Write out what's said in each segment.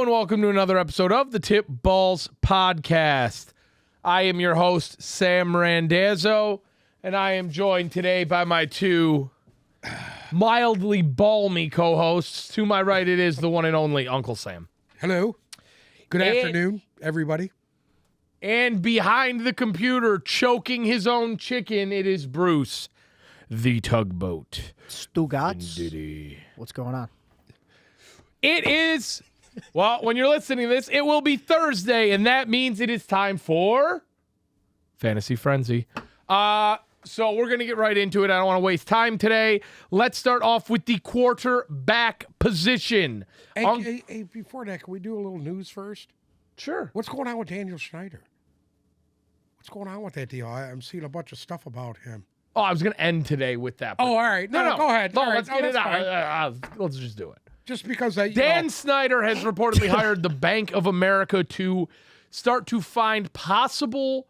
Hello and welcome to another episode of the Tip Balls Podcast. I am your host, Sam Randazzo, and I am joined today by my two mildly balmy co-hosts. To my right, it is the one and only Uncle Sam. Hello. Good afternoon, everybody. And behind the computer, choking his own chicken, it is Bruce, the tugboat. Stugatz. What's going on? It is, well, when you're listening to this, it will be Thursday, and that means it is time for Fantasy Frenzy. So we're going to get right into it. I don't want to waste time today. Let's start off with the quarterback position. Hey, before that, can we do a little news first? Sure. What's going on with Daniel Snyder? What's going on with that deal? I'm seeing a bunch of stuff about him. Oh, I was going to end today with that. Oh, all right. No, go ahead. No, All right. let's get it out. Let's just do it. Just because Dan Snyder has reportedly hired the Bank of America to start to find possible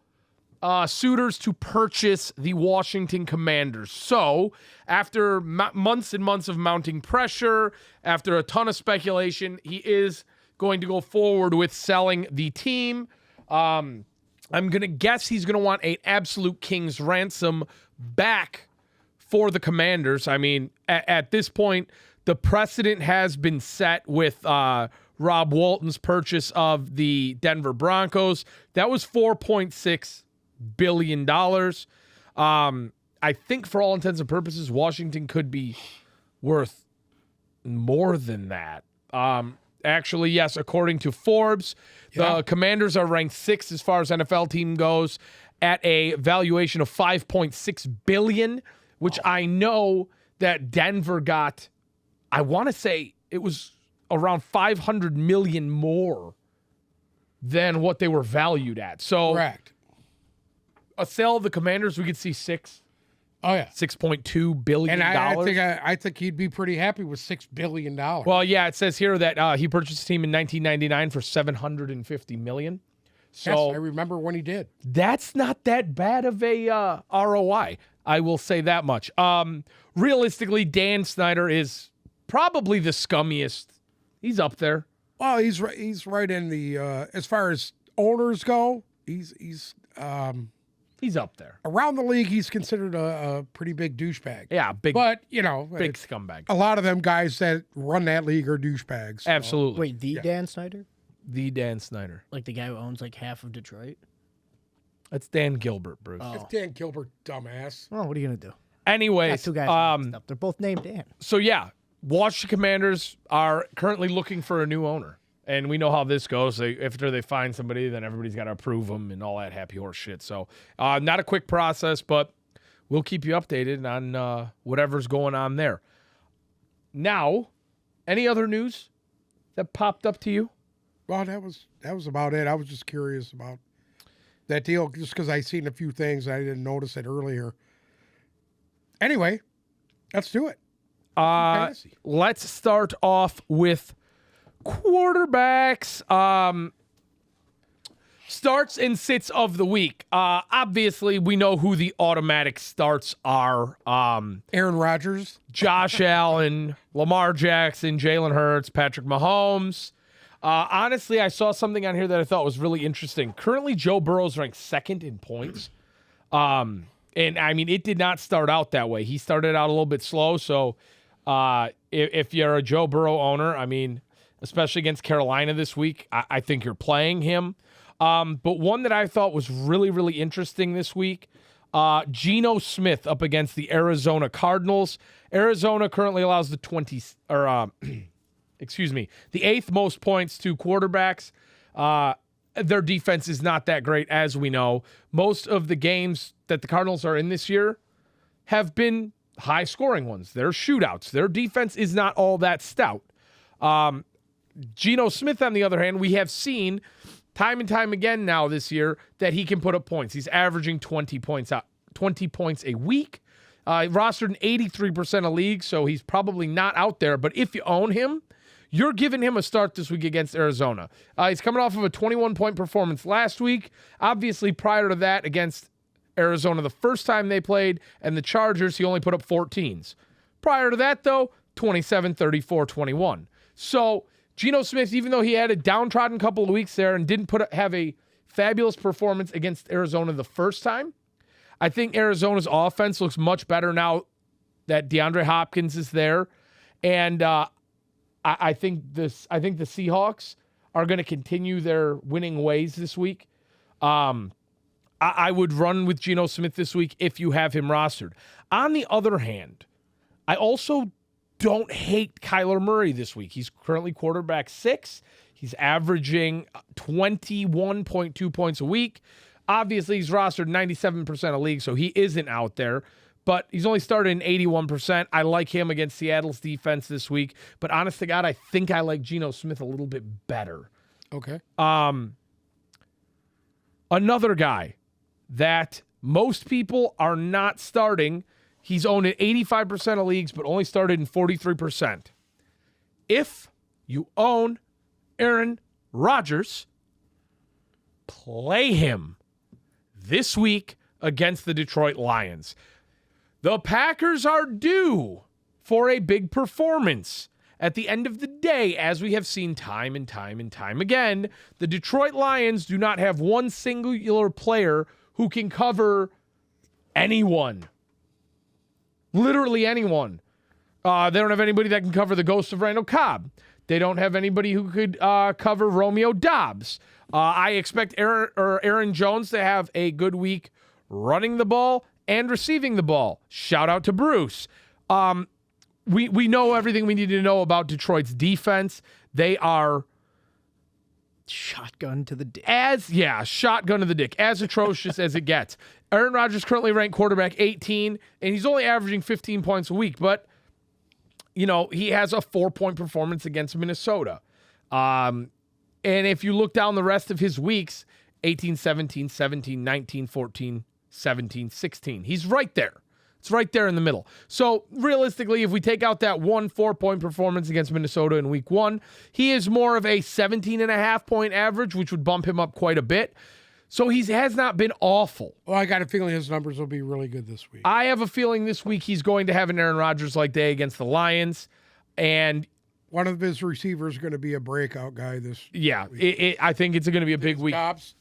suitors to purchase the Washington Commanders. So, after months and months of mounting pressure, after a ton of speculation, he is going to go forward with selling the team. I'm going to guess he's going to want an absolute king's ransom back for the Commanders. I mean, at this point, the precedent has been set with Rob Walton's purchase of the Denver Broncos. That was $4.6 billion. I think for all intents and purposes, Washington could be worth more than that. Actually, yes, according to Forbes, the Commanders are ranked 6th as far as NFL team goes at a valuation of $5.6 billion, which I know that Denver got. I want to say it was around $500 million more than what they were valued at. So, correct. A sale of the Commanders, we could see $6.2 billion. And I think he'd be pretty happy with $6 billion. Well, yeah, it says here that he purchased the team in 1999 for $750 million. So yes, I remember when he did. That's not that bad of a ROI. I will say that much. Realistically, Dan Snyder is probably the scummiest. He's up there. Well, he's right in the as far as owners go. He's up there. Around the league, he's considered a pretty big douchebag. Yeah, big. But big scumbag. A lot of them guys that run that league are douchebags. So. Absolutely. Wait, Dan Snyder? The Dan Snyder. Like the guy who owns like half of Detroit? That's Dan Gilbert, Bruce. Oh. It's Dan Gilbert, dumbass. Well, what are you gonna do? Anyways, Got two guys mixed up. They're both named Dan. So yeah, Washington Commanders are currently looking for a new owner. And we know how this goes. After they find somebody, then everybody's got to approve them and all that happy horse shit. So not a quick process, but we'll keep you updated on whatever's going on there. Now, any other news that popped up to you? Well, that was about it. I was just curious about that deal just because I seen a few things. I didn't notice it earlier. Anyway, let's do it. Let's start off with quarterbacks. Starts and sits of the week. Obviously, we know who the automatic starts are. Aaron Rodgers, Josh Allen, Lamar Jackson, Jalen Hurts, Patrick Mahomes. Honestly, I saw something on here that I thought was really interesting. Currently, Joe Burrow's ranked 2nd in points. And I mean, it did not start out that way. He started out a little bit slow. So if you're a Joe Burrow owner, I mean, especially against Carolina this week, I think you're playing him. But one that I thought was really, really interesting this week, Geno Smith up against the Arizona Cardinals. Arizona currently allows the 8th most points to quarterbacks. Their defense is not that great, as we know. Most of the games that the Cardinals are in this year have been high-scoring ones. They're shootouts. Their defense is not all that stout. Geno Smith, on the other hand, we have seen time and time again now this year that he can put up points. He's averaging 20 points a week. Rostered in 83% of leagues, so he's probably not out there. But if you own him, you're giving him a start this week against Arizona. He's coming off of a 21-point performance last week. Obviously, prior to that, against Arizona the first time they played, and the Chargers, he only put up 14s. Prior to that, though, 27, 34, 21. So Geno Smith, even though he had a downtrodden couple of weeks there and didn't have a fabulous performance against Arizona the first time, I think Arizona's offense looks much better now that DeAndre Hopkins is there. And I think the Seahawks are going to continue their winning ways this week. I would run with Geno Smith this week if you have him rostered. On the other hand, I also don't hate Kyler Murray this week. He's currently quarterback 6. He's averaging 21.2 points a week. Obviously, he's rostered 97% of leagues, so he isn't out there. But he's only started in 81%. I like him against Seattle's defense this week. But honest to God, I think I like Geno Smith a little bit better. Okay. Another guy that most people are not starting. He's owned in 85% of leagues, but only started in 43%. If you own Aaron Rodgers, play him this week against the Detroit Lions. The Packers are due for a big performance. At the end of the day, as we have seen time and time and time again, the Detroit Lions do not have one singular player who can cover anyone. Literally anyone. They don't have anybody that can cover the ghost of Randall Cobb. They don't have anybody who could cover Romeo Doubs. I expect Aaron Jones to have a good week running the ball and receiving the ball. Shout out to Bruce. We know everything we need to know about Detroit's defense. They are Shotgun to the dick. shotgun to the dick, as atrocious as it gets. Aaron Rodgers currently ranked quarterback 18, and he's only averaging 15 points a week, but he has a 4-point performance against Minnesota. And if you look down the rest of his weeks, 18, 17, 17, 19, 14, 17, 16. He's right there. It's right there in the middle. So realistically, if we take out that 1 4-point performance against Minnesota in week 1, he is more of a 17.5-point average, which would bump him up quite a bit. So he has not been awful. Well, I got a feeling his numbers will be really good this week. I have a feeling this week he's going to have an Aaron Rodgers-like day against the Lions. And one of his receivers is going to be a breakout guy this week. I think it's going to be a big week. Dobbs?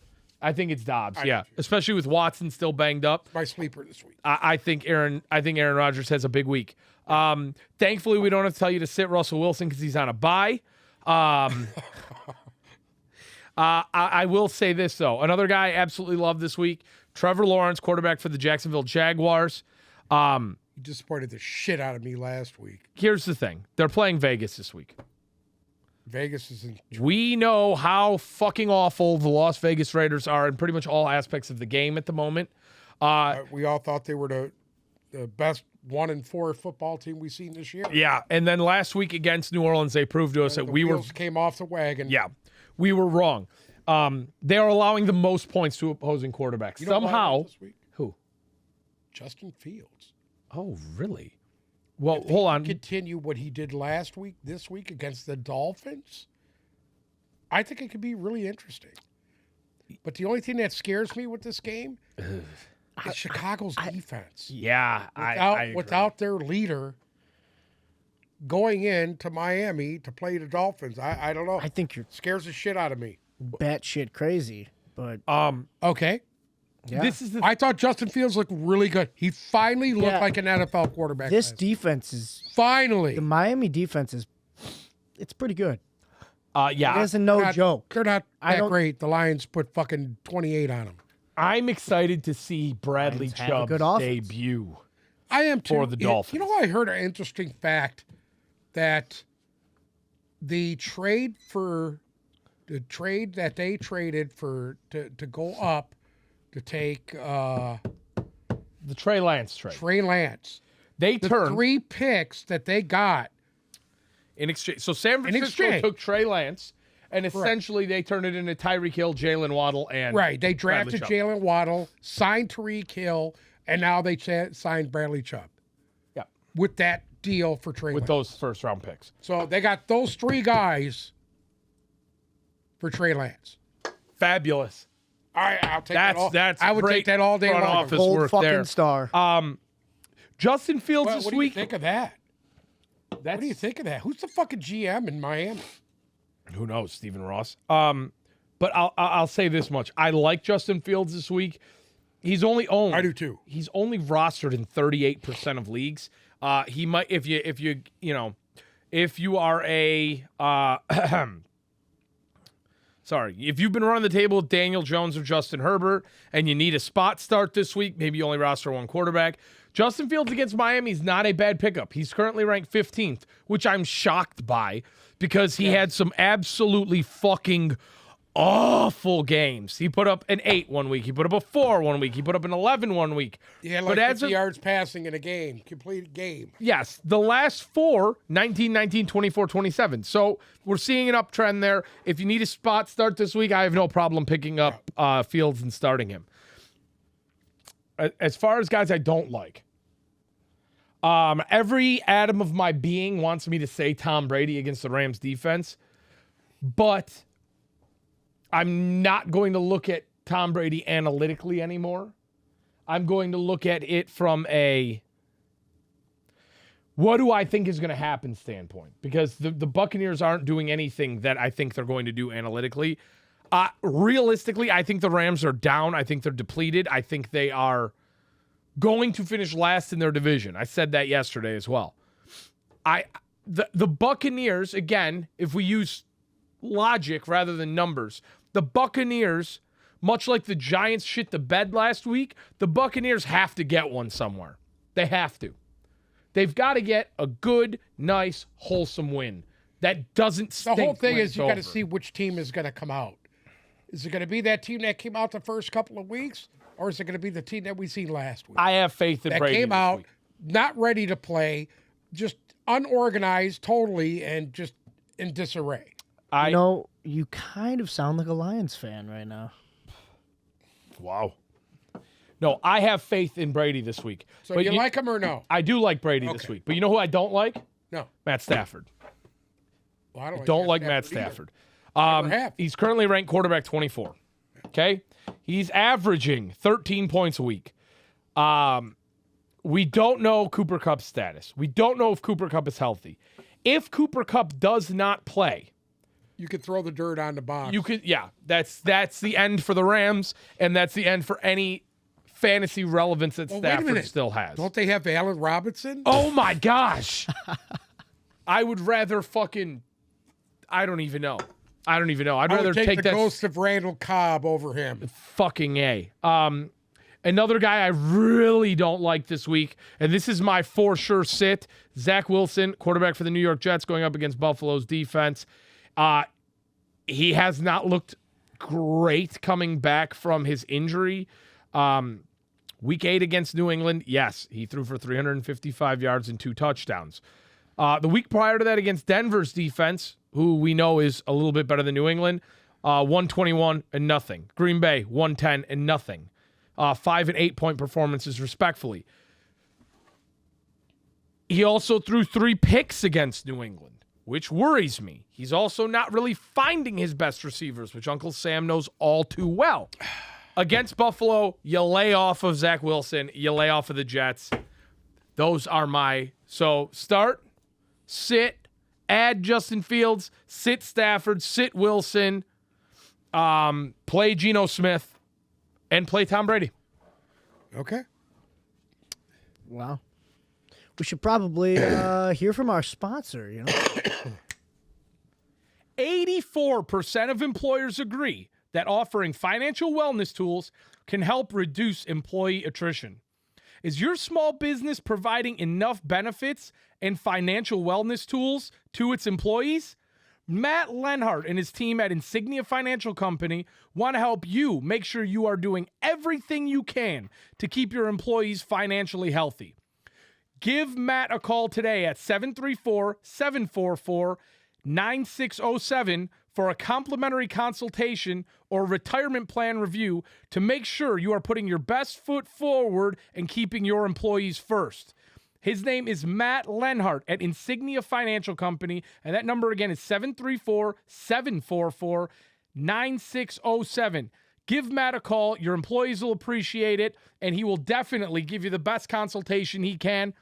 I think it's Dobbs, especially with Watson still banged up. My sleeper this week. I think Aaron Rodgers has a big week. Thankfully, we don't have to tell you to sit Russell Wilson because he's on a bye. I will say this, though. Another guy I absolutely love this week, Trevor Lawrence, quarterback for the Jacksonville Jaguars. You disappointed the shit out of me last week. Here's the thing. They're playing Vegas this week. Vegas is in. We know how fucking awful the Las Vegas Raiders are in pretty much all aspects of the game at the moment. We all thought they were the best 1-4 football team we've seen this year. Yeah, and then last week against New Orleans, they proved to us that we came off the wagon. Yeah, we were wrong. They are allowing the most points to opposing quarterbacks. You know somehow. this week? Who? Justin Fields. Oh, really? Well, hold on. Continue what he did last week, this week against the Dolphins. I think it could be really interesting. But the only thing that scares me with this game is Chicago's defense. Yeah, without their leader going into Miami to play the Dolphins, I don't know. I think you're scares the shit out of me. batshit crazy, but Okay. yeah. This is the I thought Justin Fields looked really good. He finally looked Yeah. like an NFL quarterback. This defense is finally. the Miami defense is it's pretty good. It yeah. isn't no joke. They're not I that don't- great. The Lions put fucking 28 on them. I'm excited to see Bradley Lions have a Chubb's good offense. debut. I am too. For the Dolphins. You know, I heard an interesting fact that the trade that they traded for to go up to take The Trey Lance trade. Trey Lance, They the turned 3 picks that they got. in exchange. So San Francisco exchange. took Trey Lance, and essentially they turned it into Tyreek Hill, Jalen Waddle, and Right, they Bradley drafted Chubb. Jalen Waddle, signed Tariq Hill, and now they signed Bradley Chubb Yeah, with that deal for Trey with Lance. those first round picks. So they got those 3 guys for Trey Lance. Fabulous. I'll take That's that all. that's I would great take that all day front long. office Gold work fucking there. star. Justin Fields What this do you week. think of that? That's What do you think of that? Who's the fucking GM in Miami? Who knows, Stephen Ross? But I'll say this much: I like Justin Fields this week. He's only owned. I do too. He's only rostered in 38% of leagues. He might if you are a sorry, if you've been running the table with Daniel Jones or Justin Herbert and you need a spot start this week, maybe you only roster one quarterback. Justin Fields against Miami is not a bad pickup. He's currently ranked 15th, which I'm shocked by because he had some absolutely fucking awful games. He put up an 8 one week. He put up a 4 one week. He put up an 11 one week. Yeah, like 50 yards passing in a game, complete game. Yes, the last 4, 19, 19, 24, 27. So we're seeing an uptrend there. If you need a spot start this week, I have no problem picking up Fields and starting him. As far as guys I don't like, every atom of my being wants me to say Tom Brady against the Rams defense, but I'm not going to look at Tom Brady analytically anymore. I'm going to look at it from a what do I think is going to happen standpoint, because the Buccaneers aren't doing anything that I think they're going to do analytically. Realistically, I think the Rams are down. I think they're depleted. I think they are going to finish last in their division. I said that yesterday as well. The Buccaneers, again, if we use logic rather than numbers, the Buccaneers, much like the Giants shit the bed last week, the Buccaneers have to get one somewhere. They have to. They've got to get a good, nice, wholesome win that doesn't stink. The whole thing when is it's you got to over. see which team is going to come out. Is it going to be that team that came out the first couple of weeks, or is it going to be the team that we seen last week? I have faith in that Brady came this out week. not ready to play, just unorganized totally, and just in disarray. You kind of sound like a Lions fan right now. Wow. No, I have faith in Brady this week. So But you like him or no? I do like Brady this Okay. week. But you know who I don't like? No. Matt Stafford. Well, I Don't like Matt either. Stafford. Never have. He's currently ranked quarterback 24. Okay? He's averaging 13 points a week. We don't know Cooper Kupp's status. We don't know if Cooper Kupp is healthy. If Cooper Kupp does not play, You could throw the dirt on the box. that's the end for the Rams, and that's the end for any fantasy relevance that Well, wait a Stafford minute. still has. Don't they have Allen Robinson? Oh my gosh. I would rather fucking I don't even know. I'd I rather would take the that ghost of Randall Cobb over him. fucking A. Another guy I really don't like this week, and this is my for sure sit, Zach Wilson, quarterback for the New York Jets, going up against Buffalo's defense. He has not looked great coming back from his injury. Week 8 against New England, yes, he threw for 355 yards and 2 touchdowns. The week prior to that against Denver's defense, who we know is a little bit better than New England, 121 and nothing. Green Bay, 110 and nothing. 5 and 8 point performances respectfully. He also threw 3 picks against New England, which worries me. He's also not really finding his best receivers, which Uncle Sam knows all too well. Against Buffalo, you lay off of Zach Wilson, you lay off of the Jets. Those are my... So start, sit, add Justin Fields, sit Stafford, sit Wilson, play Geno Smith, and play Tom Brady. Okay. Wow. We should probably hear from our sponsor, 84% of employers agree that offering financial wellness tools can help reduce employee attrition. Is your small business providing enough benefits and financial wellness tools to its employees? Matt Lenhart and his team at Insignia Financial Company want to help you make sure you are doing everything you can to keep your employees financially healthy. Give Matt a call today at 734-744-9607 for a complimentary consultation or retirement plan review to make sure you are putting your best foot forward and keeping your employees first. His name is Matt Lenhart at Insignia Financial Company, and that number again is 734-744-9607. Give Matt a call. Your employees will appreciate it, and he will definitely give you the best consultation he can.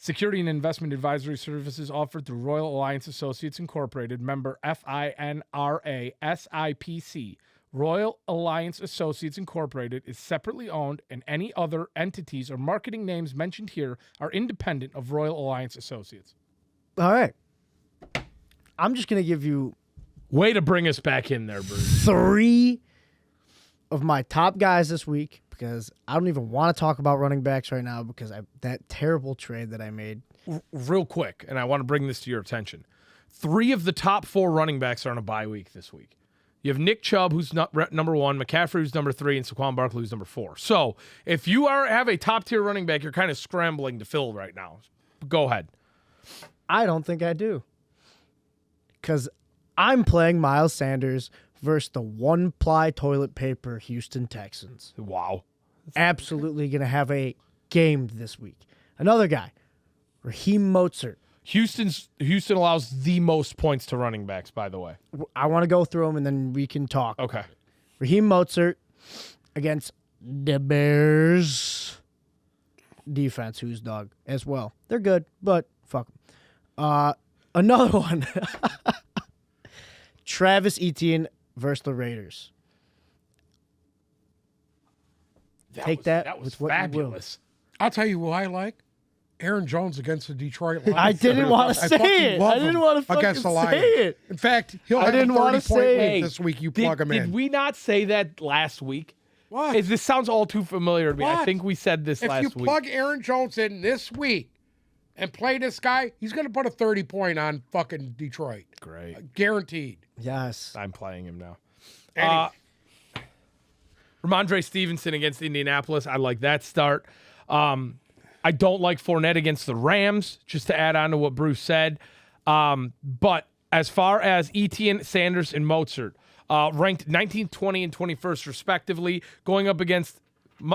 Security and investment advisory services offered through Royal Alliance Associates Incorporated, member FINRA SIPC. Royal Alliance Associates Incorporated is separately owned, and any other entities or marketing names mentioned here are independent of Royal Alliance Associates. All right. I'm just going to give you Way to bring us back in there, Bruce. 3 of my top guys this week because I don't even want to talk about running backs right now because that terrible trade that I made. Real quick, and I want to bring this to your attention. 3 of the top 4 running backs are on a bye week this week. You have Nick Chubb, who's number 1, McCaffrey, who's number 3, and Saquon Barkley, who's number 4. So if you have a top-tier running back, you're kind of scrambling to fill right now. Go ahead. I don't think I do. Because I'm playing Miles Sanders versus the one-ply toilet paper Houston Texans. Wow. Absolutely going to have a game this week. Another guy, Raheem Mostert. Houston allows the most points to running backs, by the way. I want to go through them and then we can talk. Okay. Raheem Mostert against the Bears defense, who's dog as well. They're good, but fuck them. Another one. Travis Etienne versus the Raiders. Take that was with what you will. fabulous. I'll tell you who I like. Aaron Jones against the Detroit Lions. I didn't want to I say fucking it. love I didn't him want to fucking against the say Lions. it. In fact, he'll I have didn't a wanna 30-point say week it. this week. You plug him Did in. we not say that last week? What? This sounds all too familiar to me. I What? think we said this If last you week. plug Aaron Jones in this week and play this guy, he's going to put a 30-point on fucking Detroit. Great. Guaranteed. Yes. I'm playing him now. Anyway. Ramondre Stevenson against Indianapolis. I like that start. I don't like Fournette against the Rams, just to add on to what Bruce said. But as far as Etienne, Sanders, and Mostert, ranked 19th, 20th, and 21st, respectively, going up against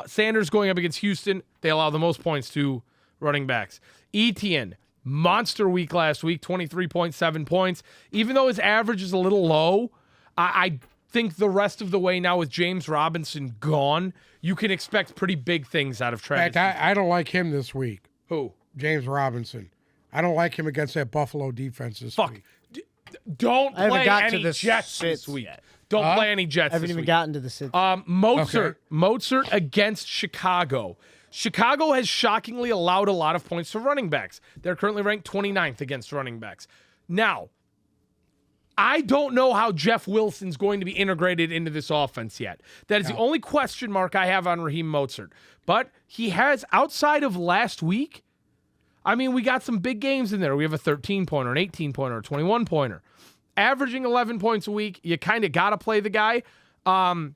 Sanders going up against Houston, they allow the most points to running backs. Etienne, monster week last week, 23.7 points. Even though his average is a little low, I think the rest of the way now with James Robinson gone, you can expect pretty big things out of In Travis. fact, I don't like him this week. Who? James Robinson. I don't like him against that Buffalo defense this Fuck. week. Don't I haven't play got to any the Jets this sits week. yet. Don't play any Jets I haven't this even week. gotten to the sit. Mostert against Chicago. Chicago has shockingly allowed a lot of points to running backs. They're currently ranked 29th against running backs. Now, I don't know how Jeff Wilson's going to be integrated into this offense yet. That is the only question mark I have on Raheem Mostert. But he has, outside of last week, I mean, we got some big games in there. We have a 13-pointer, an 18-pointer, a 21-pointer. Averaging 11 points a week, you kind of got to play the guy. I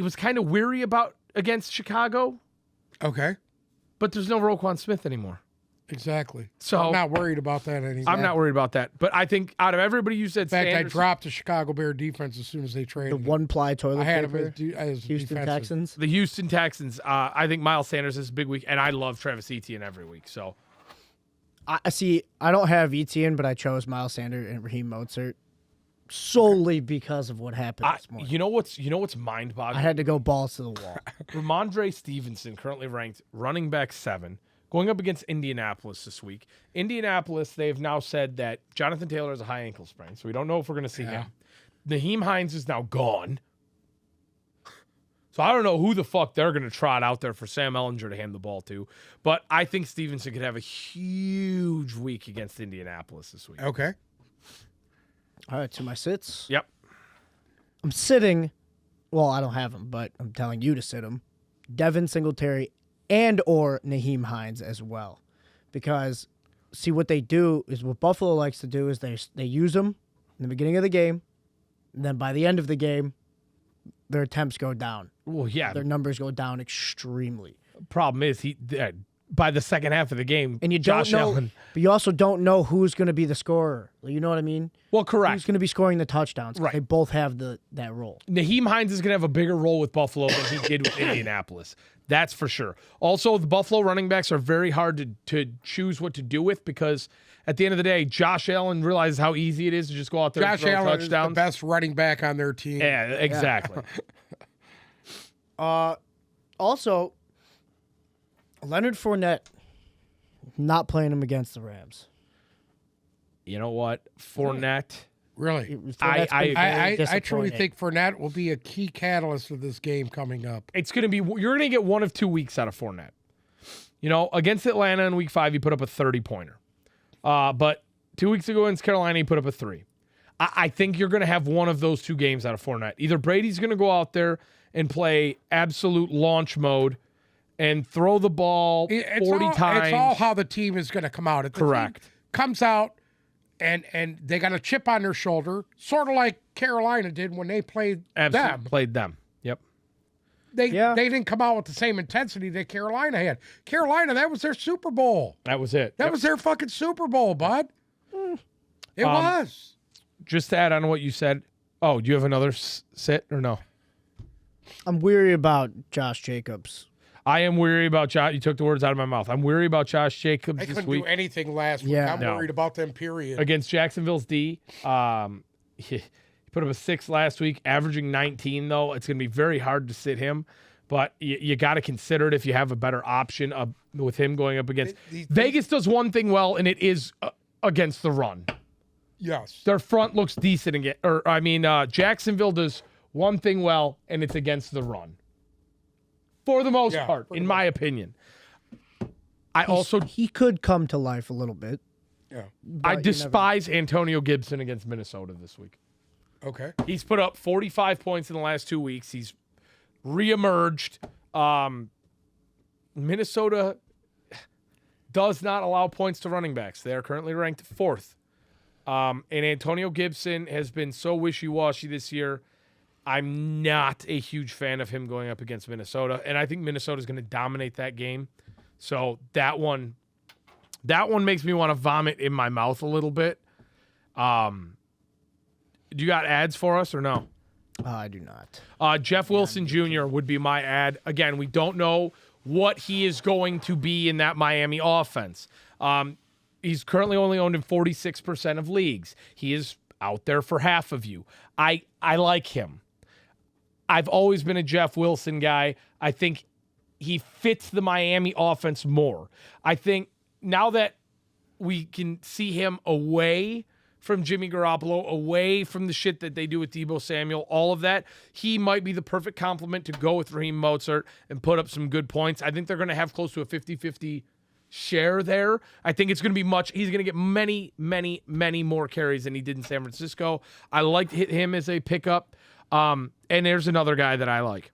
was kind of weary about against Chicago, Okay. but there's no Roquan Smith anymore. Exactly. So I'm not worried about that anymore. I'm not worried about that. But I think out of everybody you said In fact, Sanders, I dropped the Chicago Bear defense as soon as they the traded him. one-ply toilet I had him paper. as Houston defensive. Texans. the Houston Texans, I think Miles Sanders is a big week, and I love Travis Etienne every week. So I see. I don't have Etienne, but I chose Miles Sanders and Raheem Mostert solely because of what happened this morning. you know what's mind-boggling? I had to go balls to the wall. Ramondre Stevenson, currently ranked running back 7, going up against Indianapolis this week. Indianapolis, they have now said that Jonathan Taylor has a high ankle sprain, so we don't know if we're going to see him. Naheem Hines is now gone. So I don't know who the fuck they're going to trot out there for Sam Ellinger to hand the ball to. But I think Stevenson could have a huge week against Indianapolis this week. Okay. All right, to my sits. Yep. I'm sitting. Well, I don't have him, but I'm telling you to sit him. Devin Singletary and or Naheem Hines as well, because see what they do is what Buffalo likes to do is they use them in the beginning of the game, and then by the end of the game, their attempts go down. Well, yeah. Their numbers go down extremely. Problem is, by the second half of the game, And you Josh don't know, Allen. but you also don't know who's going to be the scorer. You know what I mean? Well, correct. Who's going to be scoring the touchdowns? 'Cause Right. They both have that role. Naheem Hines is going to have a bigger role with Buffalo than he did with Indianapolis. That's for sure. Also, the Buffalo running backs are very hard to choose what to do with because at the end of the day, Josh Allen realizes how easy it is to just go out there Josh and throw Allen is the touchdowns. best running back on their team. Yeah, exactly. Also, Leonard Fournette Not playing him against the Rams. You know what? Fournette. Really. Fournette's been very I truly disappointing. think Fournette will be a key catalyst of this game coming up. It's going to be, you're going to get 1 of 2 weeks out of Fournette. You know, against Atlanta in week 5, he put up a 30-pointer. But 2 weeks ago against Carolina, he put up a 3. I think you're going to have one of those 2 games out of Fournette. Either Brady's going to go out there and play absolute launch mode and throw the ball 40 times. It's all how the team is going to come out. If the Correct. team comes out and they got a chip on their shoulder, sort of like Carolina did when they played Absolutely them. played them. Yep. They Yeah. didn't come out with the same intensity that Carolina had. Carolina, that was their Super Bowl. That was it. That Yep. was their fucking Super Bowl, bud. It was. Just to add on to what you said. Oh, do you have another sit or no? I'm weary about Josh Jacobs. I am weary about Josh. You took the words out of my mouth. I'm weary about Josh Jacobs They this couldn't week do anything last week. Yeah. I'm No. worried about them, period. against Jacksonville's D. He put up a 6 last week, averaging 19, though. It's going to be very hard to sit him, but you got to consider it if you have a better option with him going up against. Vegas does one thing well, and it is against the run. Yes. Their front looks decent again. Jacksonville does one thing well, and it's against the run. For the most part, in my opinion. He could come to life a little bit. Yeah. I but you despise Antonio Gibson against Minnesota this week. Okay. He's put up 45 points in the last 2 weeks. He's reemerged. Minnesota does not allow points to running backs. They are currently ranked 4th. And Antonio Gibson has been so wishy-washy this year. I'm not a huge fan of him going up against Minnesota, and I think Minnesota is going to dominate that game. So that one makes me want to vomit in my mouth a little bit. Do you got ads for us or no? I do not. Jeff Wilson Jr. would be my ad. Again, we don't know what he is going to be in that Miami offense. He's currently only owned in 46% of leagues. He is out there for half of you. I like him. I've always been a Jeff Wilson guy. I think he fits the Miami offense more. I think now that we can see him away from Jimmy Garoppolo, away from the shit that they do with Deebo Samuel, all of that, he might be the perfect complement to go with Raheem Mostert and put up some good points. I think they're going to have close to a 50-50 share there. I think it's going to be he's going to get many, many, many more carries than he did in San Francisco. I like to hit him as a pickup. And there's another guy that I like.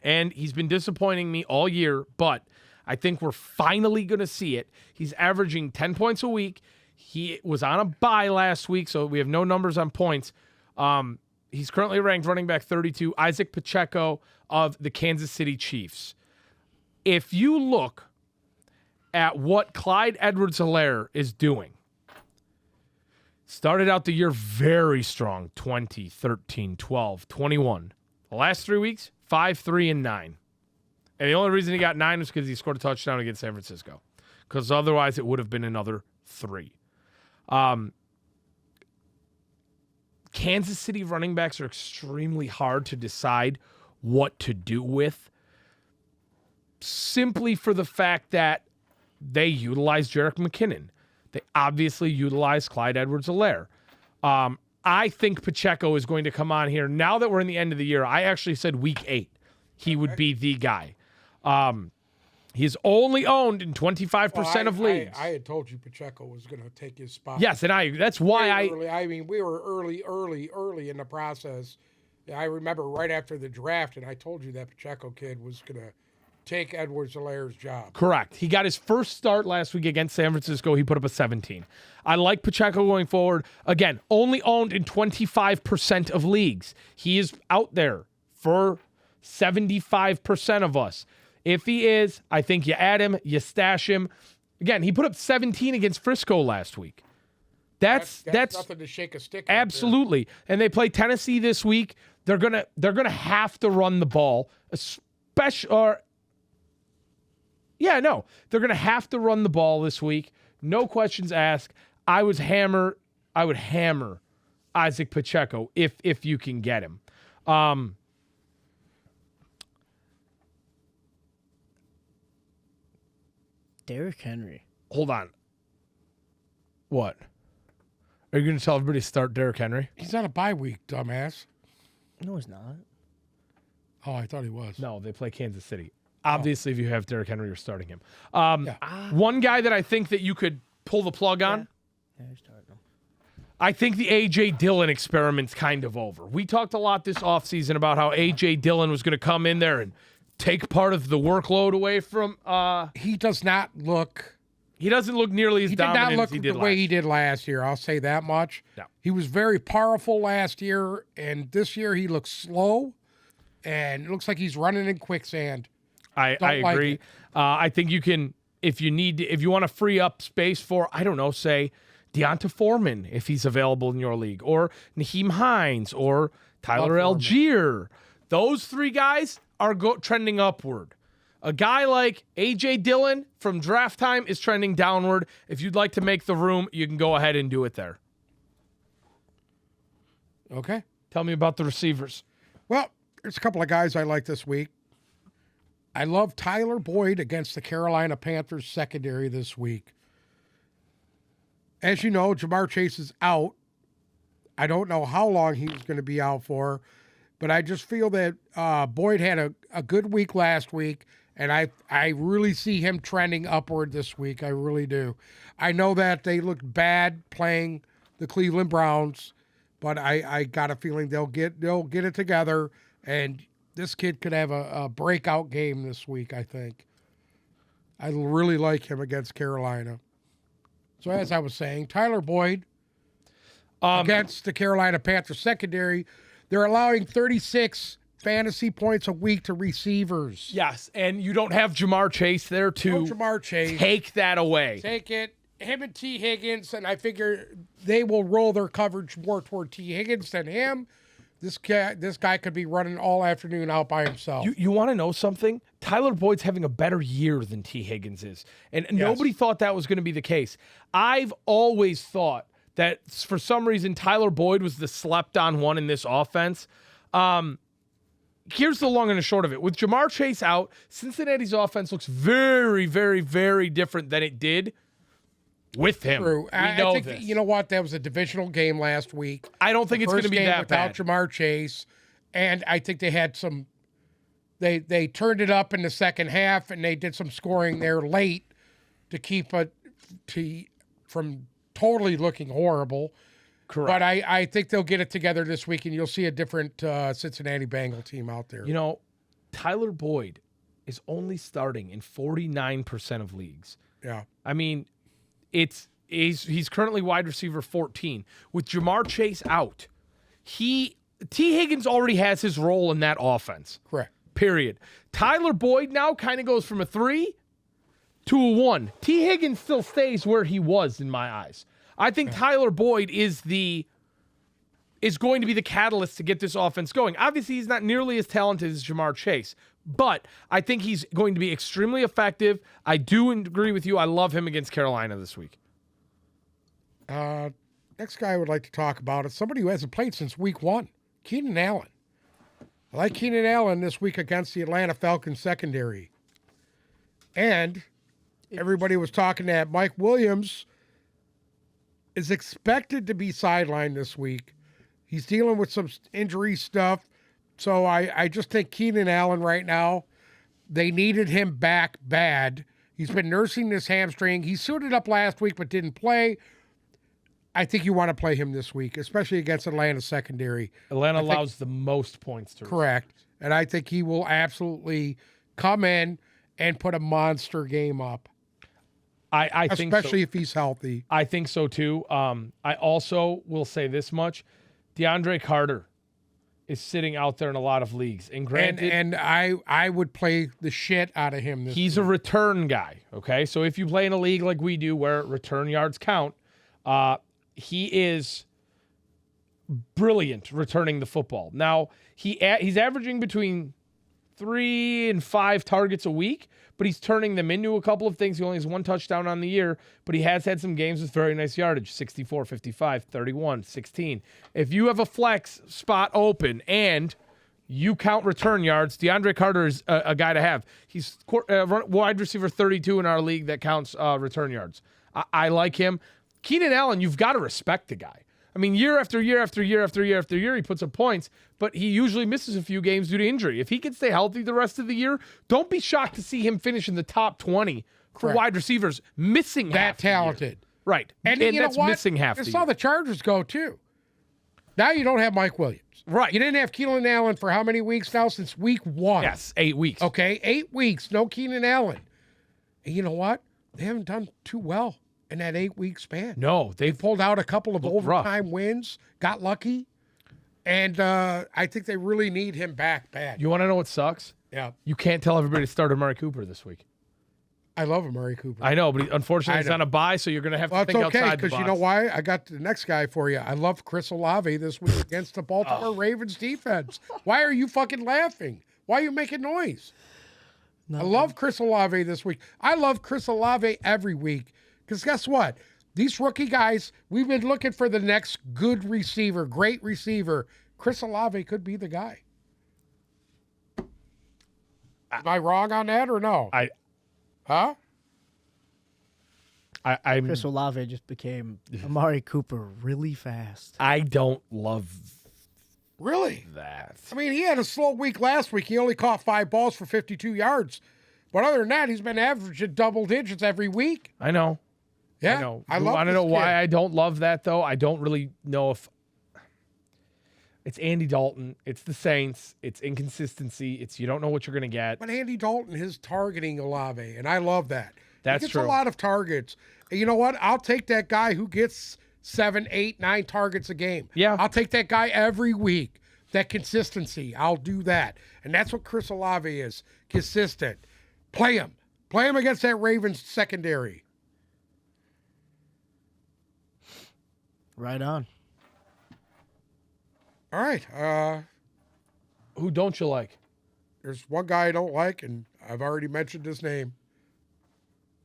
And he's been disappointing me all year, but I think we're finally going to see it. He's averaging 10 points a week. He was on a bye last week, so we have no numbers on points. He's currently ranked running back 32, Isaac Pacheco of the Kansas City Chiefs. If you look at what Clyde Edwards-Helaire is doing, started out the year very strong, 20, 13, 12, 21. The last 3 weeks, 5, 3, and 9. And the only reason he got 9 was because he scored a touchdown against San Francisco. Because otherwise it would have been another 3. Kansas City running backs are extremely hard to decide what to do with, simply for the fact that they utilize Jerick McKinnon. They obviously utilize Clyde Edwards-Helaire. I think Pacheco is going to come on here. Now that we're in the end of the year, I actually said week 8 he would be the guy. He's only owned in 25% of leagues. I had told you Pacheco was going to take his spot. Yes, and that's why we were early in the process. I remember right after the draft, and I told you that Pacheco kid was going to take Edwards-Helaire's job. Correct. He got his first start last week against San Francisco. He put up a 17. I like Pacheco going forward. Again, only owned in 25% of leagues. He is out there for 75% of us. If he is, I think you add him, you stash him. Again, he put up 17 against Frisco last week. That's nothing to shake a stick at. Absolutely. And they play Tennessee this week. They're gonna have to run the ball, they're gonna have to run the ball this week. No questions asked. I would hammer Isaac Pacheco if you can get him. Derrick Henry. Hold on. What? Are you going to tell everybody to start Derrick Henry? He's on a bye week, dumbass. No, he's not. Oh, I thought he was. No, they play Kansas City. Obviously, if you have Derrick Henry, you're starting him. Yeah. One guy that I think that you could pull the plug on, Yeah, you're starting him. I think the A.J. Dillon experiment's kind of over. We talked a lot this offseason about how A.J. Dillon was going to come in there and take part of the workload away from. He does not look. He doesn't look nearly as He did dominant not look as he the did way last he did last year. I'll say that much. No. He was very powerful last year, and this year he looks slow, and it looks like he's running in quicksand. I like agree. it. I think you can, if you want to free up space for, I don't know, say Deonta Foreman, if he's available in your league, or Naheem Hines, or Tyler Algier. Those three guys are trending upward. A guy like A.J. Dillon from draft time is trending downward. If you'd like to make the room, you can go ahead and do it there. Okay. Tell me about the receivers. Well, there's a couple of guys I like this week. I love Tyler Boyd against the Carolina Panthers secondary this week. As you know, Jamar Chase is out. I don't know how long he's going to be out for, but I just feel that Boyd had a good week last week, and I really see him trending upward this week. I really do. I know that they looked bad playing the Cleveland Browns, but I got a feeling they'll get it together, and this kid could have a breakout game this week, I think. I really like him against Carolina. So as I was saying, Tyler Boyd against the Carolina Panthers secondary, they're allowing 36 fantasy points a week to receivers. Yes, and you don't have Jamar Chase there to No Jamar Chase. take that away. Take it. Him and T. Higgins, and I figure they will roll their coverage more toward T. Higgins than him. This guy could be running all afternoon out by himself. You want to know something? Tyler Boyd's having a better year than T. Higgins is. And nobody thought that was going to be the case. I've always thought that for some reason Tyler Boyd was the slept-on one in this offense. Here's the long and the short of it. With Jamar Chase out, Cincinnati's offense looks very, very, very different than it did with him. True. We I know think this. you know what? That was a divisional game last week. I don't think it's going to First be game that without bad. Jamar Chase, and I think they had some. They turned it up in the second half, and they did some scoring there late to keep it from totally looking horrible. Correct. But I think they'll get it together this week, and you'll see a different Cincinnati Bengal team out there. You know, Tyler Boyd is only starting in 49% of leagues. Yeah. I mean, he's currently wide receiver 14. With Jamar Chase out, T. Higgins already has his role in that offense. Correct. Period. Tyler Boyd now kind of goes from a 3 to a 1. T. Higgins still stays where he was in my eyes. I think Tyler Boyd is going to be the catalyst to get this offense going. Obviously, he's not nearly as talented as Jamar Chase, but I think he's going to be extremely effective. I do agree with you. I love him against Carolina this week. Next guy I would like to talk about is somebody who hasn't played since week 1, Keenan Allen. I like Keenan Allen this week against the Atlanta Falcons secondary. And everybody was talking that Mike Williams is expected to be sidelined this week. He's dealing with some injury stuff. So I just think Keenan Allen right now, they needed him back bad. He's been nursing this hamstring. He suited up last week but didn't play. I think you want to play him this week, especially against Atlanta secondary. Atlanta allows the most points to Correct. And I think he will absolutely come in and put a monster game up, I think so. especially if he's healthy. I think so too. I also will say this much. DeAndre Carter is sitting out there in a lot of leagues. And granted, And I would play the shit out of him this he's a return guy, okay? So if you play in a league like we do where return yards count, he is brilliant returning the football. Now, he's averaging between 3 and 5 targets a week, but he's turning them into a couple of things. He only has 1 touchdown on the year, but he has had some games with very nice yardage, 64, 55, 31, 16. If you have a flex spot open and You count return yards. DeAndre Carter is a guy to have. He's wide receiver 32 in our league that counts return yards. I like him. Keenan Allen, you've got to respect the guy. I mean, year after year after year after year after year, he puts up points, but he usually misses a few games due to injury. If he can stay healthy the rest of the year, don't be shocked to see him finish in the top 20 for Correct. wide receivers missing half the year. talented. Right. And, And you know that's what? missing half You the saw year. the Chargers go, too. Now you don't have Mike Williams. Right. You didn't have Keenan Allen for how many weeks now? Since week 1. Yes, 8 weeks. Okay, 8 weeks. No Keenan Allen. And you know what? They haven't done too well in that 8-week span. No, They they've pulled out a couple of Looked rough. overtime wins, got lucky, and I think they really need him back bad. You want to know what sucks? Yeah, You can't tell everybody to start Amari Cooper this week. I love Amari Cooper. I know, but unfortunately, I it's know. on a bye, so you're going to have to Well, think it's okay outside the because box. you know why? I got the next guy for you. I love Chris Olave this week against the Baltimore Ravens defense. Why are you fucking laughing? Why are you making noise? I love Chris Olave this week. I love Chris Olave every week because guess what? These rookie guys, we've been looking for the next good receiver, great receiver. Chris Olave could be the guy. Am I wrong on that or no? Huh? I'm Chris Olave just became Amari Cooper really fast. I don't love Really? that. I mean, he had a slow week last week. He only caught 5 balls for 52 yards. But other than that, he's been averaging double digits every week. I know. Yeah, I know. I You love want to this know why kid. I don't love that though? I don't really know if it's Andy Dalton, it's the Saints, it's inconsistency, it's you don't know what you're going to get. But Andy Dalton is targeting Olave, and I love that. That's he gets true. a lot of targets. And you know what? I'll take that guy who gets 7, 8, 9 targets a game. Yeah. I'll take that guy every week. That consistency, I'll do that. And that's what Chris Olave is, consistent. Play him. Play him against that Ravens secondary. Right on. All right. Who don't you like? There's one guy I don't like, and I've already mentioned his name.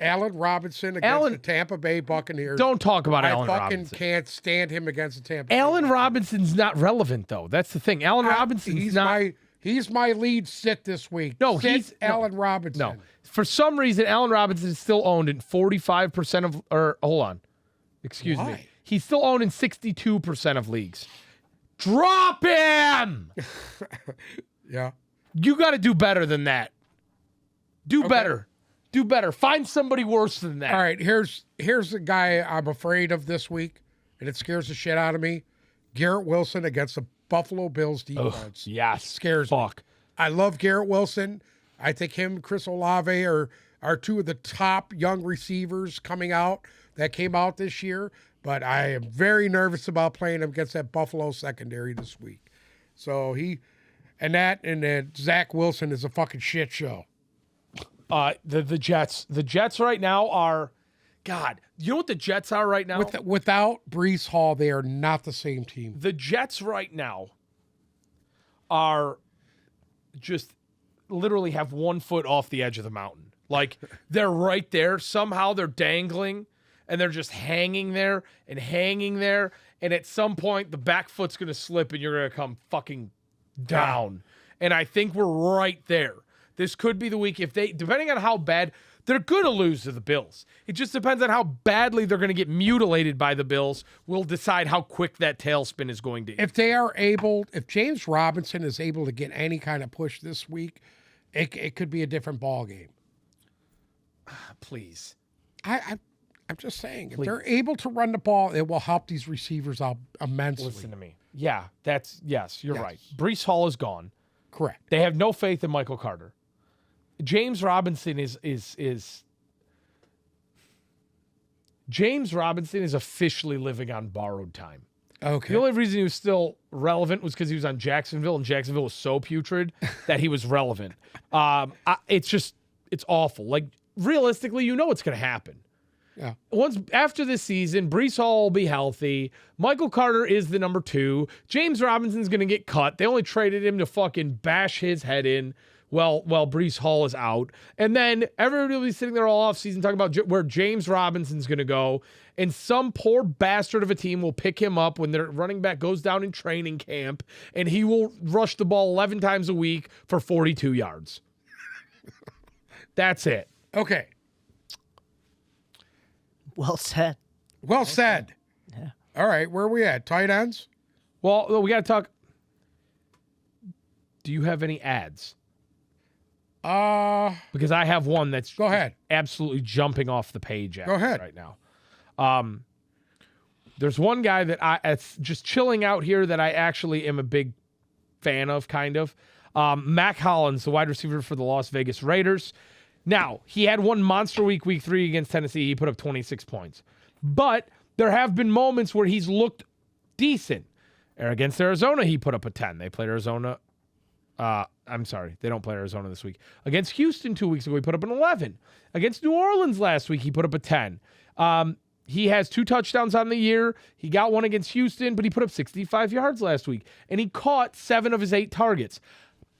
Allen Robinson against the Tampa Bay Buccaneers. Don't talk about I Allen fucking Robinson. can't stand him against the Tampa Bay. Allen Robinson's not relevant though. That's the thing. Allen Robinson's not. He's my lead sit this week. No, Sit he's- no. Allen Robinson. No. For some reason, Allen Robinson is still owned in 45% of, or hold on. Excuse me. Why? He's still owned in 62% of leagues. Drop him! Yeah. You got to do better than that. Do better. Do better. Find somebody worse than that. All right. Here's the guy I'm afraid of this week, and it scares the shit out of me. Garrett Wilson against the Buffalo Bills defense. Yes. Scares me. Fuck. I love Garrett Wilson. I think him and Chris Olave are two of the top young receivers coming out that came out this year. But I am very nervous about playing him against that Buffalo secondary this week. So then Zach Wilson is a fucking shit show. The Jets right now are, God, you know what the Jets are right now? Without Brees Hall, they are not the same team. The Jets right now are just literally have 1 foot off the edge of the mountain. Like they're right there. Somehow they're dangling and they're just hanging there. And at some point, the back foot's going to slip and you're going to come fucking down. And I think we're right there. This could be the week if they, depending on how bad, they're going to lose to the Bills. It just depends on how badly they're going to get mutilated by the Bills. We'll decide how quick that tailspin is going to be. If James Robinson is able to get any kind of push this week, it could be a different ball game. Please. I'm just saying, if they're able to run the ball, it will help these receivers out immensely. Listen to me. Yeah, yes, you're Yes. right. Brees Hall is gone. Correct. They have no faith in Michael Carter. James Robinson is officially living on borrowed time. Okay. The only reason he was still relevant was because he was on Jacksonville, and Jacksonville was so putrid that he was relevant. It's awful. Like, realistically, you know what's going to happen. Yeah. Once after this season, Brees Hall will be healthy. Michael Carter is the number 2. James Robinson's going to get cut. They only traded him to fucking bash his head in. Well, Breece Hall is out. And then everybody will be sitting there all offseason talking about where James Robinson's going to go. And some poor bastard of a team will pick him up when their running back goes down in training camp, and he will rush the ball 11 times a week for 42 yards. That's it. Okay. Well said. Well said. Yeah. All right, where are we at? Tight ends? Well, we got to talk. Do you have any ads? Because I have one that's Go ahead. absolutely jumping off the page Go ahead. right now. There's one guy that it's just chilling out here that I actually am a big fan of, kind of. Mac Hollins, the wide receiver for the Las Vegas Raiders. Now, he had one monster week 3 against Tennessee. He put up 26 points. But there have been moments where he's looked decent. Against Arizona, he put up a 10. They played Arizona. I'm sorry, they don't play Arizona this week. Against Houston 2 weeks ago, he put up an 11. Against New Orleans last week, he put up a 10. He has 2 touchdowns on the year. He got one against Houston, but he put up 65 yards last week. And he caught 7 of his 8 targets.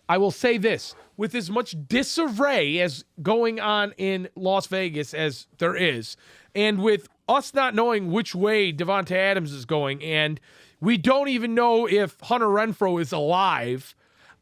I will say this, with as much disarray as going on in Las Vegas as there is, and with us not knowing which way Devontae Adams is going, and we don't even know if Hunter Renfrow is alive.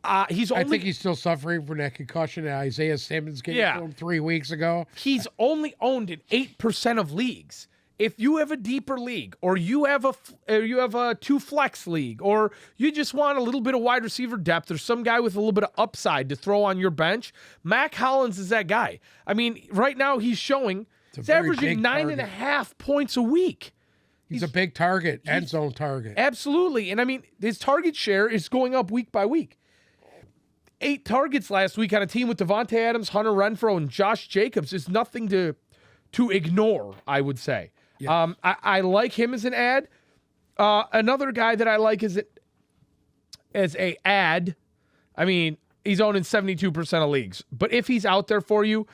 I think he's still suffering from that concussion that Isaiah Simmons gave to him 3 weeks ago. He's only owned in 8% of leagues. If you have a deeper league, or you have a 2 flex league, or you just want a little bit of wide receiver depth, or some guy with a little bit of upside to throw on your bench, Mac Hollins is that guy. I mean, right now he's averaging 9.5 points a week. He's a big target, end zone target. Absolutely. And I mean, his target share is going up week by week. 8 targets last week on a team with Devontae Adams, Hunter Renfrow, and Josh Jacobs is nothing to ignore, I would say. Yes. I like him as an ad. Another guy that I like as a ad, I mean, he's owned in 72% of leagues. But if he's out there for you,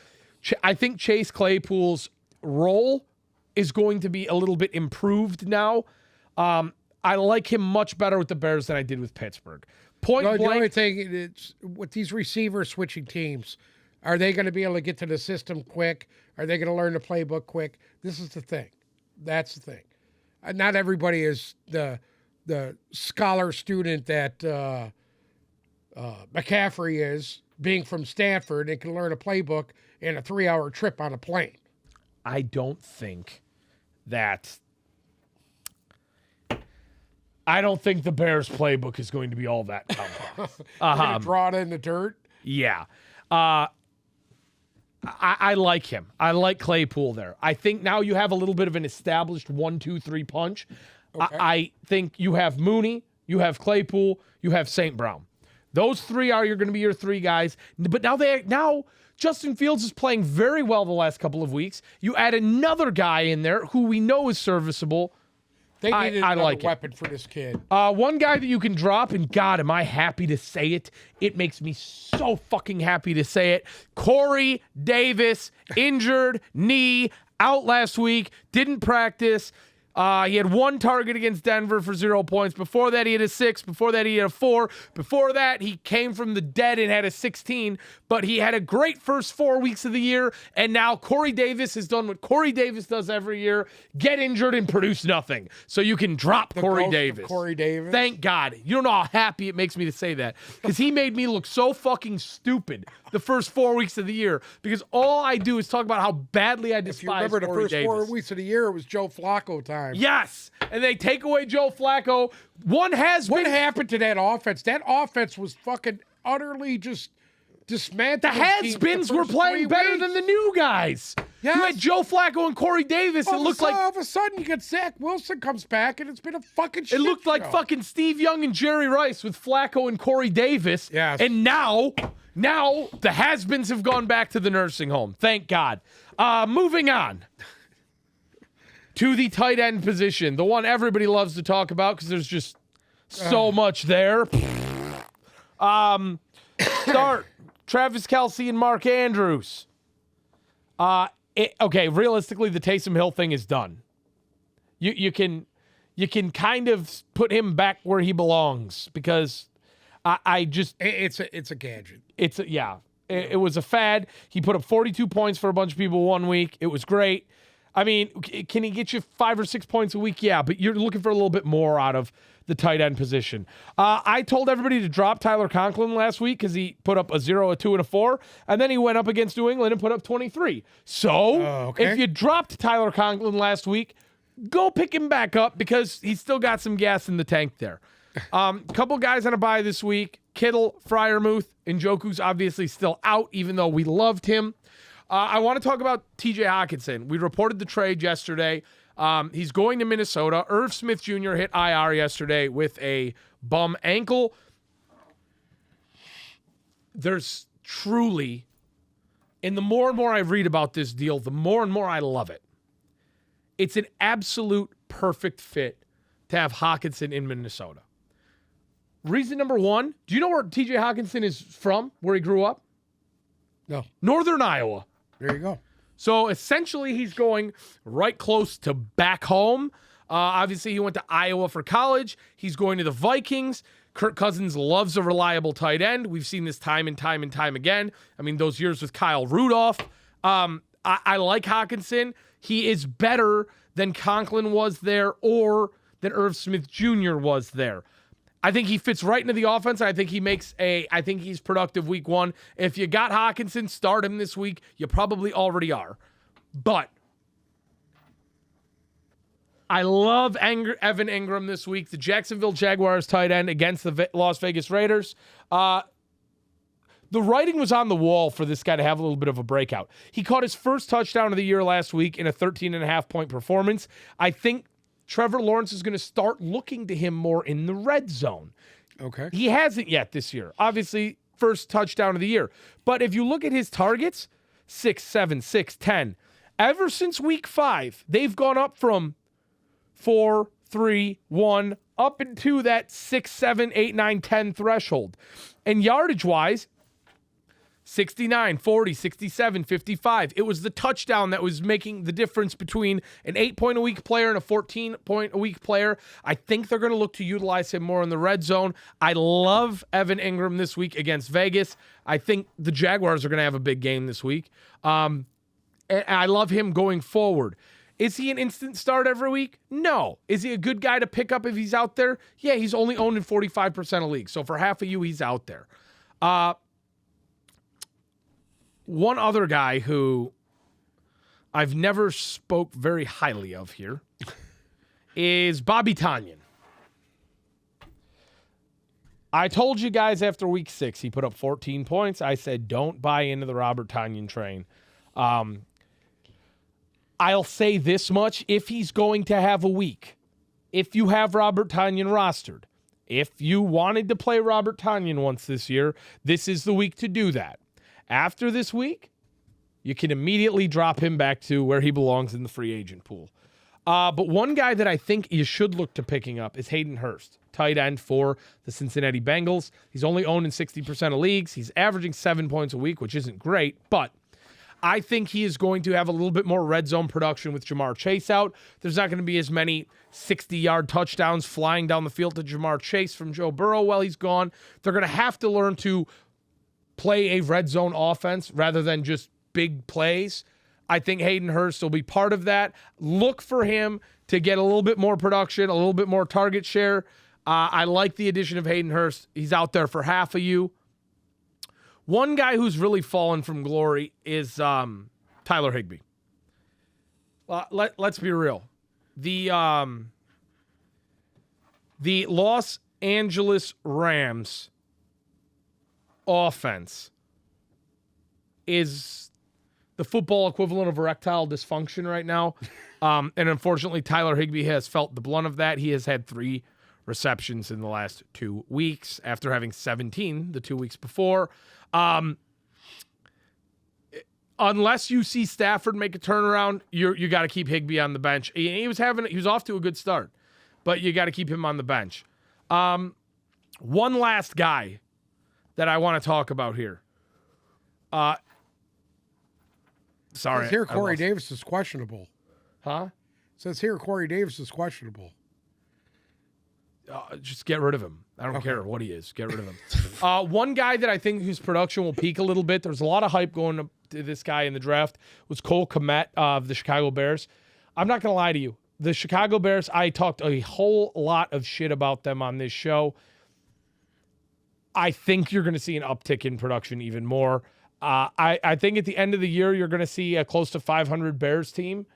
I think Chase Claypool's role is going to be a little bit improved now. I like him much better with the Bears than I did with Pittsburgh. Point blank. The only thing is, with these receivers switching teams, are they going to be able to get to the system quick? Are they going to learn the playbook quick? This is the thing. That's the thing. Not everybody is the scholar student that McCaffrey is, being from Stanford and can learn a playbook in a 3-hour trip on a plane. I don't think that. I don't think the Bears playbook is going to be all that complex. Draw it in the dirt? Yeah. I like him. I like Claypool there. I think now you have a little bit of an established 1, 2, 3 punch. Okay. I think you have Mooney, you have Claypool, you have St. Brown. Those 3 are going to be your 3 guys. But now Justin Fields is playing very well the last couple of weeks. You add another guy in there who we know is serviceable. They needed another like weapon for this kid. One guy that you can drop, and God, am I happy to say it. It makes me so fucking happy to say it. Corey Davis, injured, knee, out last week, didn't practice. He had 1 target against Denver for 0 points. Before that, he had a 6. Before that, he had a 4. Before that, he came from the dead and had a 16. But he had a great first 4 weeks of the year. And now Corey Davis has done what Corey Davis does every year: get injured and produce nothing. So you can drop Corey Davis. Corey Davis. Thank God. You don't know how happy it makes me to say that, because he made me look so fucking stupid the first 4 weeks of the year, because all I do is talk about how badly I despise If you remember the Corey first Davis. 4 weeks of the year, it was Joe Flacco time. Yes, and they take away Joe Flacco. What happened to that offense? That offense was fucking utterly just dismantled. The has-beens were playing better than the new guys. Yes. You had Joe Flacco and Corey Davis. All of a sudden you get Zach Wilson comes back, and it's been a fucking shit It looked like show. fucking Steve Young and Jerry Rice with Flacco and Corey Davis. Yes. And now the has-beens have gone back to the nursing home. Thank God. Moving on to the tight end position, the one everybody loves to talk about because there's just so much there. Start Travis Kelce and Mark Andrews. Okay, realistically, the Taysom Hill thing is done. You can kind of put him back where he belongs, because I just It's a gadget. It was a fad. He put up 42 points for a bunch of people one week. It was great. I mean, can he get you 5 or 6 points a week? Yeah, but you're looking for a little bit more out of the tight end position. I told everybody to drop Tyler Conklin last week because he put up a 0, a 2, and a 4, and then he went up against New England and put up 23. So if you dropped Tyler Conklin last week, go pick him back up because he's still got some gas in the tank there. Couple guys on a bye this week. Kittle, Freiermuth, Njoku's obviously still out, even though we loved him. I want to talk about TJ Hawkinson. We reported the trade yesterday. He's going to Minnesota. Irv Smith Jr. hit IR yesterday with a bum ankle. There's truly, and the more and more I read about this deal, the more and more I love it. It's an absolute perfect fit to have Hawkinson in Minnesota. Reason number one, do you know where TJ Hawkinson is from, where he grew up? No. Northern Iowa. There you go. So essentially he's going right close to back home. Obviously he went to Iowa for college. He's going to the Vikings. Kirk Cousins loves a reliable tight end. We've seen this time and time and time again. I mean, those years with Kyle Rudolph. I like Hawkinson. He is better than Conklin was there or than Irv Smith Jr. was there. I think he fits right into the offense. I think he's productive week one. If you got Hawkinson, start him this week. You probably already are. But I love Evan Ingram this week. The Jacksonville Jaguars tight end against the Las Vegas Raiders. The writing was on the wall for this guy to have a little bit of a breakout. He caught his first touchdown of the year last week in a 13.5-point performance. I think Trevor Lawrence is going to start looking to him more in the red zone. Okay. He hasn't yet this year. Obviously, first touchdown of the year. But if you look at his targets, 6, 7, 6, 10. Ever since week 5, they've gone up from 4, 3, 1, up into that 6, 7, 8, 9, 10 threshold. And yardage-wise, 69, 40, 67, 55. It was the touchdown that was making the difference between an 8-point-a-week player and a 14-point-a-week player. I think they're going to look to utilize him more in the red zone. I love Evan Ingram this week against Vegas. I think the Jaguars are going to have a big game this week. And I love him going forward. Is he an instant start every week? No. Is he a good guy to pick up if he's out there? Yeah, he's only owned in 45% of leagues. So for half of you, he's out there. One other guy who I've never spoke very highly of here is Bobby Tonyan. I told you guys after week 6, he put up 14 points. I said, don't buy into the Robert Tonyan train. I'll say this much. If he's going to have a week, if you have Robert Tonyan rostered, if you wanted to play Robert Tonyan once this year, this is the week to do that. After this week, you can immediately drop him back to where he belongs in the free agent pool. But one guy that I think you should look to picking up is Hayden Hurst, tight end for the Cincinnati Bengals. He's only owned in 60% of leagues. He's averaging 7 points a week, which isn't great, but I think he is going to have a little bit more red zone production with Jamar Chase out. There's not going to be as many 60-yard touchdowns flying down the field to Jamar Chase from Joe Burrow while he's gone. They're going to have to learn to play a red zone offense rather than just big plays. I think Hayden Hurst will be part of that. Look for him to get a little bit more production, a little bit more target share. I like the addition of Hayden Hurst. He's out there for half of you. One guy who's really fallen from glory is Tyler Higbee. Let's be real. The Los Angeles Rams offense is the football equivalent of erectile dysfunction right now. And unfortunately, Tyler Higbee has felt the blunt of that. He has had 3 receptions in the last 2 weeks after having 17 the 2 weeks before. Unless you see Stafford make a turnaround, you got to keep Higbee on the bench. He was off to a good start, but you got to keep him on the bench. One last guy that I want to talk about here. Sorry. It says here Corey Davis is questionable. Huh? It says here Corey Davis is questionable. just get rid of him. I don't care what he is. Get rid of him. One guy that I think whose production will peak a little bit, there's a lot of hype going to this guy in the draft, was Cole Kmet of the Chicago Bears. I'm not going to lie to you. The Chicago Bears, I talked a whole lot of shit about them on this show. I think you're going to see an uptick in production even more. I think at the end of the year, you're going to see a close to 500 Bears team,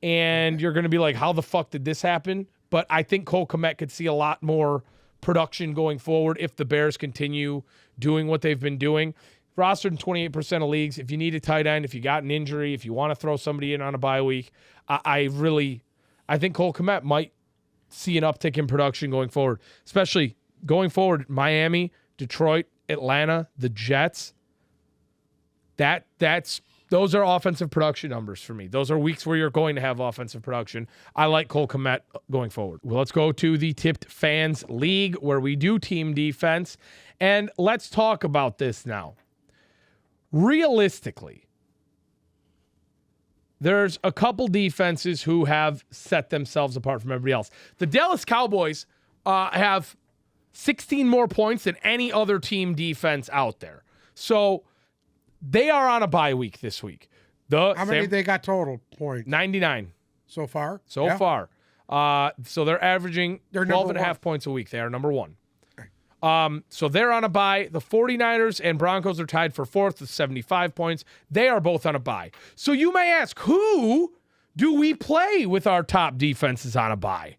and you're going to be like, how the fuck did this happen? But I think Cole Kmet could see a lot more production going forward if the Bears continue doing what they've been doing. Rostered in 28% of leagues. If you need a tight end, if you got an injury, if you want to throw somebody in on a bye week, I think Cole Kmet might see an uptick in production going forward, especially going forward. Miami, Detroit, Atlanta, the Jets. Those are offensive production numbers for me. Those are weeks where you're going to have offensive production. I like Cole Kmet going forward. Well, let's go to the Tipped Fans League where we do team defense, and let's talk about this now. Realistically, there's a couple defenses who have set themselves apart from everybody else. The Dallas Cowboys have 16 more points than any other team defense out there. So they are on a bye week this week. How many they got total points? 99 so far. So far. So they're averaging 12 and a half points a week. They are number one. So they're on a bye. The 49ers and Broncos are tied for fourth with 75 points. They are both on a bye. So you may ask, who do we play with our top defenses on a bye?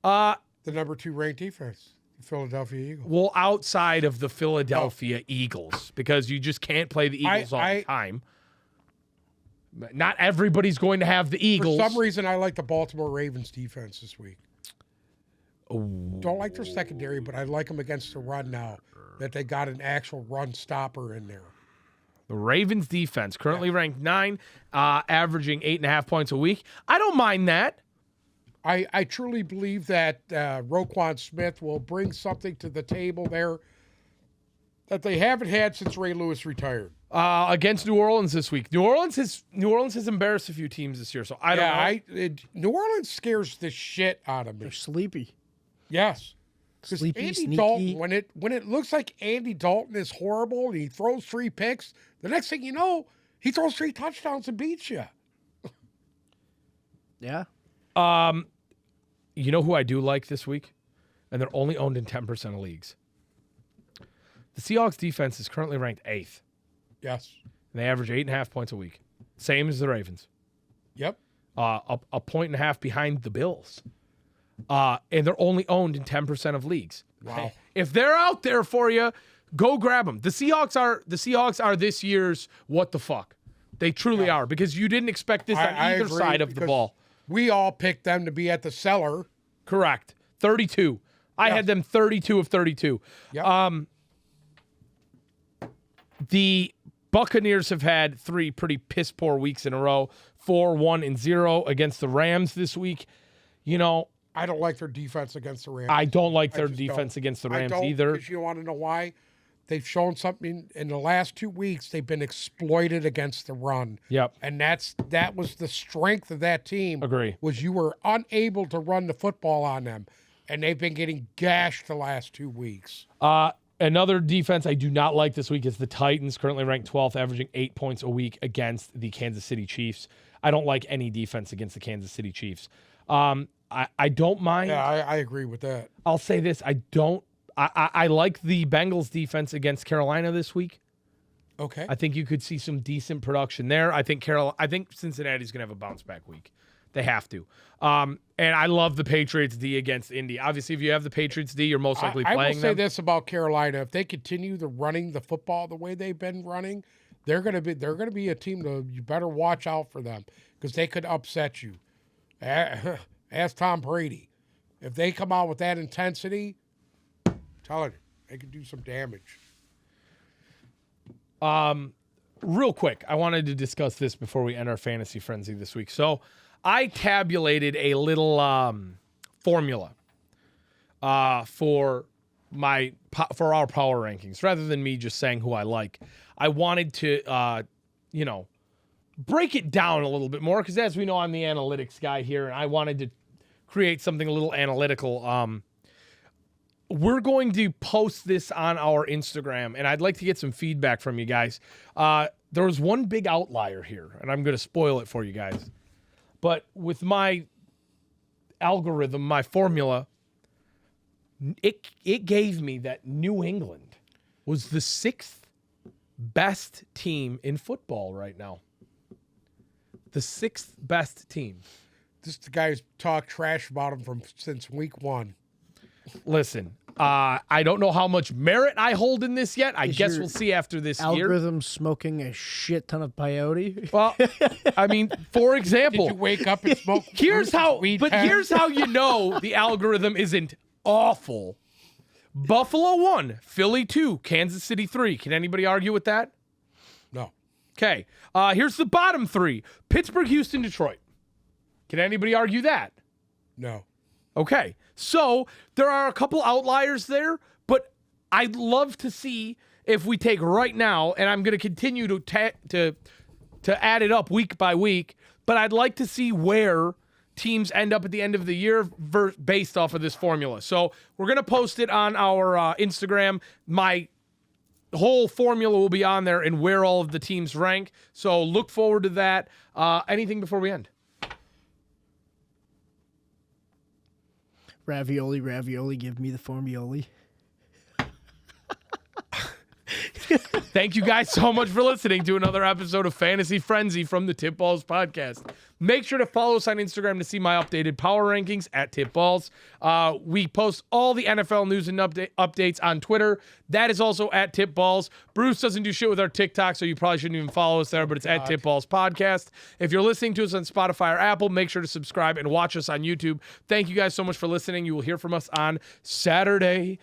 The number 2 ranked defense, the Philadelphia Eagles. Well, outside of the Philadelphia Eagles, because you just can't play the Eagles all the time. Not everybody's going to have the Eagles. For some reason, I like the Baltimore Ravens defense this week. Don't like their secondary, but I like them against the run now that they got an actual run stopper in there. The Ravens defense currently ranked 9, averaging 8.5 points a week. I don't mind that. I truly believe that Roquan Smith will bring something to the table there that they haven't had since Ray Lewis retired. Against New Orleans this week. New Orleans has embarrassed a few teams this year, so I don't know. New Orleans scares the shit out of me. They're sleepy. Yes. Because Sleepy, Andy sneaky. Dalton, when it looks like Andy Dalton is horrible and he throws 3 picks, the next thing you know, he throws 3 touchdowns and beats you. Yeah. You know who I do like this week? And they're only owned in 10% of leagues. The Seahawks defense is currently ranked 8th. Yes. And they average 8.5 points a week. Same as the Ravens. Yep. A point and a half behind the Bills. And they're only owned in 10% of leagues. Wow. If they're out there for you, go grab them. The Seahawks are this year's what the fuck. They truly are, because you didn't expect this on either agree, side of the ball. We all picked them to be at the cellar. Correct. 32. I had them 32 of 32. Yep. The Buccaneers have had 3 pretty piss poor weeks in a row. 4-1-0 against the Rams this week. You know, I don't like their defense against the Rams. I don't like their just defense don't. against the Rams I don't, either. Because you want to know why? They've shown something in the last 2 weeks. They've been exploited against the run. Yep. And that was the strength of that team. Agree. Was you were unable to run the football on them. And they've been getting gashed the last 2 weeks. Another defense I do not like this week is the Titans, currently ranked 12th, averaging 8 points a week against the Kansas City Chiefs. I don't like any defense against the Kansas City Chiefs. I don't mind. Yeah, I agree with that. I'll say this. I like the Bengals defense against Carolina this week. Okay. I think you could see some decent production there. I think Cincinnati's going to have a bounce back week. They have to. And I love the Patriots D against Indy. Obviously, if you have the Patriots D, you're most likely playing them. I will say this about Carolina: if they continue running the football the way they've been running, they're going to be a team that you better watch out for them, because they could upset you. Ask Tom Brady. If they come out with that intensity, tell you, they could do some damage. Real quick, I wanted to discuss this before we end our fantasy frenzy this week. So I tabulated a little formula for our power rankings. Rather than me just saying who I like, I wanted to break it down a little bit more, because as we know, I'm the analytics guy here, and I wanted to create something a little analytical. we're going to post this on our Instagram, and I'd like to get some feedback from you guys. There was one big outlier here, and I'm going to spoil it for you guys. But with my algorithm, my formula, it gave me that New England was the 6th best team in football right now. The 6th best team. This is the guy who's talked trash about him since week 1. Listen, I don't know how much merit I hold in this yet. I guess your we'll see after this year. Algorithm smoking a shit ton of peyote. Well, I mean, for Did example, you wake up and smoke? here's how weed but pen? here's how you know the algorithm isn't awful. Buffalo 1, Philly 2, Kansas City 3. Can anybody argue with that? No. Okay. Here's the bottom 3. Pittsburgh, Houston, Detroit. Can anybody argue that? No. Okay. So there are a couple outliers there, but I'd love to see if we take right now, and I'm going to continue to add it up week by week, but I'd like to see where teams end up at the end of the year based off of this formula. So we're going to post it on our Instagram. My whole formula will be on there and where all of the teams rank. So look forward to that. Anything before we end? Ravioli, ravioli, give me the formioli. Thank you guys so much for listening to another episode of Fantasy Frenzy from the Tip Balls podcast. Make sure to follow us on Instagram to see my updated power rankings at Tip Balls. We post all the NFL news and updates on Twitter. That is also at Tip Balls. Bruce doesn't do shit with our TikTok, so you probably shouldn't even follow us there, but it's at Tip Balls Podcast. If you're listening to us on Spotify or Apple, make sure to subscribe and watch us on YouTube. Thank you guys so much for listening. You will hear from us on Saturday.